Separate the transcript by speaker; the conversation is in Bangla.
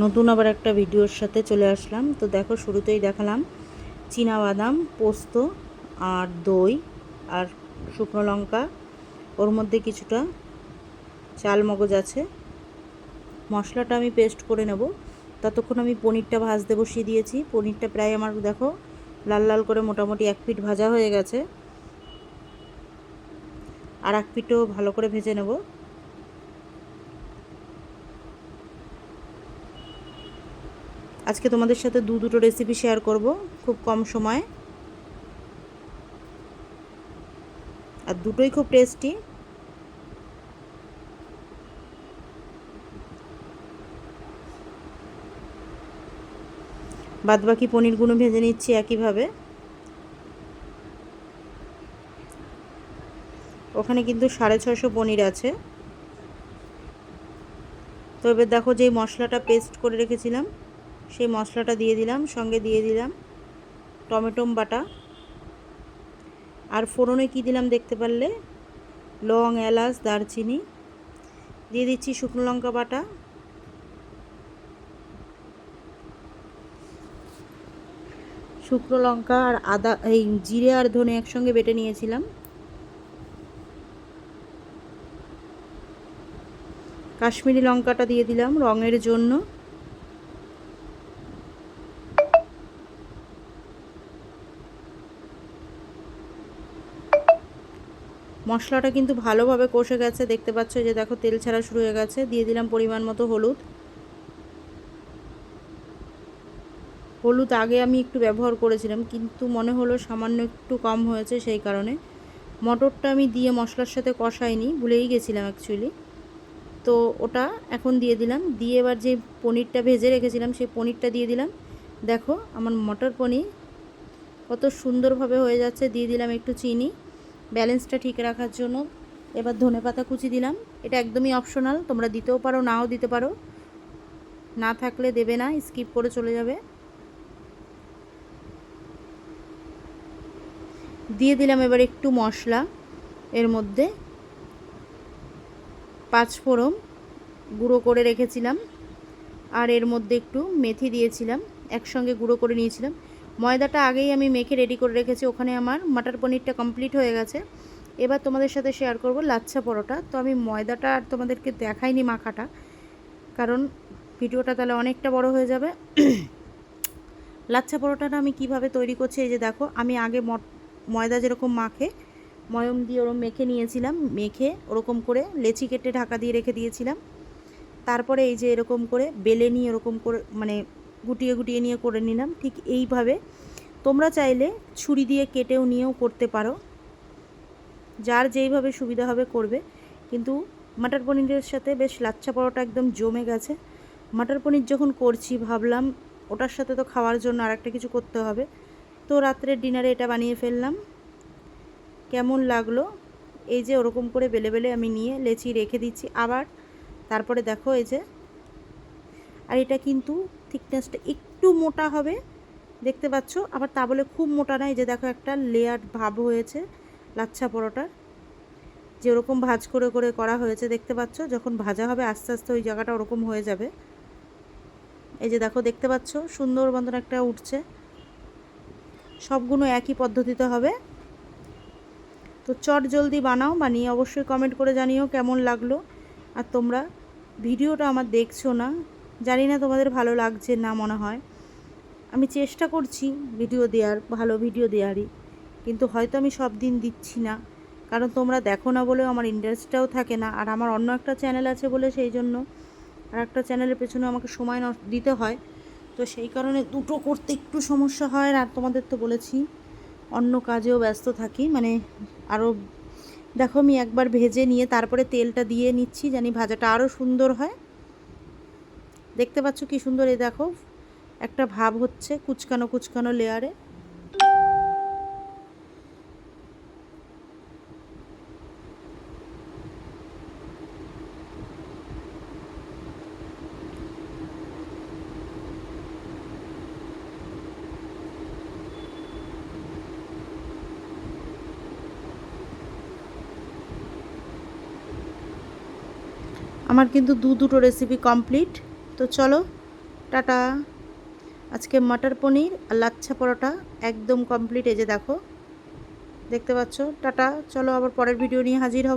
Speaker 1: নতুন আবার একটা ভিডিওর সাথে চলে আসলাম। তো দেখো, শুরুতেই দেখালাম চীনাবাদাম, পোস্ত আর দই আর শুকনো লঙ্কা, ওর মধ্যে কিছুটা চাল মগজ আছে। মশলাটা আমি পেস্ট করে নেব। ততক্ষণ আমি পনিরটা ভাজতে বসিয়ে দিয়েছি। পনিরটা প্রায় আমার দেখো লাল লাল করে মোটামুটি 1 পিঠ ভাজা হয়ে গেছে, আর 1 পিঠও ভালো করে ভেজে নেব। আজকে তোমাদের সাথে দুটো রেসিপি শেয়ার করব খুব কম সময়ে, আর দুটোই খুব টেস্টি। বাদবাকি পনিরগুলো ভেজে নিচ্ছি একইভাবে। ওখানে কিন্তু 650 পনির আছে। তো এবার দেখো, যেই মশলাটা পেস্ট করে রেখেছিলাম সেই মশলাটা দিয়ে দিলাম, সঙ্গে দিয়ে দিলাম টমেটো বাটা, আর ফোড়নে কি দিলাম দেখতে পারলে লং, এলাচ, দারচিনি। দিয়ে দিচ্ছি শুকনো লঙ্কা বাটা, শুকনো লঙ্কা আর আদা, এই জিরে আর ধনে একসঙ্গে বেটে নিয়েছিলাম। কাশ্মীরি লঙ্কাটা দিয়ে দিলাম রঙের জন্য। মশলাটা কিন্তু ভালোভাবে কষে গেছে, দেখতে পাচ্ছ যে দেখো তেল ছাড়া শুরু হয়ে গেছে। দিয়ে দিলাম পরিমাণ মতো হলুদ। হলুদ আগে আমি একটু ব্যবহার করেছিলাম, কিন্তু মনে হলো সামান্য একটু কম হয়েছে, সেই কারণে মটরটা আমি দিয়ে মশলার সাথে কষাইনি, ভুলেই গেছিলাম অ্যাকচুয়ালি। তো ওটা এখন দিয়ে দিলাম। দিয়ে এবার যে পনিরটা ভেজে রেখেছিলাম সেই পনিরটা দিয়ে দিলাম। দেখো আমার মটর পনির কত সুন্দরভাবে হয়ে যাচ্ছে। দিয়ে দিলাম একটু চিনি ব্যালেন্সটা ঠিক রাখার জন্য। এবার ধনেপাতা কুচি দিলাম। এটা একদমই অপশনাল, তোমরা দিতেও পারো, নাও দিতে পারো, না থাকলে দেবে না, স্কিপ করে চলে যাবে। দিয়ে দিলাম এবার একটু মশলা, এর মধ্যে 5 ফোড়ন গুঁড়ো করে রেখেছিলাম, আর এর মধ্যে একটু মেথি দিয়েছিলাম, একসঙ্গে গুঁড়ো করে নিয়েছিলাম। ময়দাটা আগেই আমি মেখে রেডি করে রেখেছি। ওখানে আমার মটর পনিরটা কমপ্লিট হয়ে গেছে। এবার তোমাদের সাথে শেয়ার করব লাচ্ছা পরোটা। তো আমি ময়দাটা আর তোমাদেরকে দেখাইনি মাখাটা, কারণ ভিডিওটা তাহলে অনেকটা বড় হয়ে যাবে। লাচ্ছা পরোটাটা আমি কিভাবে তৈরি করছি, এই যে দেখো, আমি আগে ময়দা যেরকম মাখে ময়ম দিয়ে ওরকম মেখে নিয়েছিলাম, মেখে ওরকম করে লেচি কেটে ঢাকা দিয়ে রেখে দিয়েছিলাম। তারপরে এই যে এরকম করে বেলে নিয়ে এরকম করে মানে গুটিয়ে গুটিয়ে নিয়ে করে নিলাম। ঠিক এইভাবে তোমরা চাইলে ছুরি দিয়ে কেটেও নিয়েও করতে পারো, যার যেইভাবে সুবিধা হবে করবে। কিন্তু মটর পনিরের সাথে বেশ লাচ্ছা পরোটা একদম জমে গেছে। মটর পনির যখন করছি ভাবলাম ওটার সাথে তো খাওয়ার জন্য আর একটা কিছু করতে হবে। তো রাত্রের ডিনারে এটা বানিয়ে ফেললাম। কেমন লাগলো, এই যে ওরকম করে বেলে বেলে আমি নিয়ে লেচি রেখে দিচ্ছি আবার। তারপরে দেখো এই যে, আর এটা কিন্তু থিকনেসটা একটু মোটা হবে, দেখতে পাচ্ছ, আবার তা বলে খুব মোটা নয়। যে দেখো একটা লেয়ার ভাব হয়েছে লাচ্ছা পরোটার, যে ওরকম ভাজ করে করে করা হয়েছে, দেখতে পাচ্ছ। যখন ভাজা হবে আস্তে আস্তে ওই জায়গাটা ওরকম হয়ে যাবে। এই যে দেখো, দেখতে পাচ্ছ সুন্দর মতন একটা উঠছে। সবগুলো একই পদ্ধতিতে হবে। তো চট জলদি বানাও, বানিয়ে অবশ্যই কমেন্ট করে জানিও কেমন লাগলো। আর তোমরা ভিডিওটা আমার দেখছো না, জানি না তোমাদের ভালো লাগছে না, মনে হয় আমি চেষ্টা করছি ভিডিও দেওয়ার, ভালো ভিডিও দেওয়ারই, কিন্তু হয়তো আমি সব দিন দিচ্ছি না, কারণ তোমরা দেখো না বলেও আমার ইন্টারেস্টটাও থাকে না। আর আমার অন্য একটা চ্যানেল আছে বলে সেই জন্য আর একটা চ্যানেলের পেছনে আমাকে সময় দিতে হয়। তো সেই কারণে দুটো করতে একটু সমস্যা হয়। আর তোমাদের তো বলেছি অন্য কাজেও ব্যস্ত থাকি, মানে আরও। দেখো আমি একবার ভেজে নিয়ে তারপরে তেলটা দিয়ে নিচ্ছি, জানি ভাজাটা আরও সুন্দর হয়। দেখতে পাচ্ছ কি সুন্দর, এই দেখো একটা ভাব হচ্ছে কুচকানো কুচকানো লেয়ারে। আমার কিন্তু দুটো রেসিপি কমপ্লিট। তো চলো টাটা। আজকে মটর পনির আর লাচ্ছা পরোটা একদম কমপ্লিট। এই যে দেখো, দেখতে পাচ্ছ। টাটা, চলো আবার পরের ভিডিও নিয়ে হাজির হব।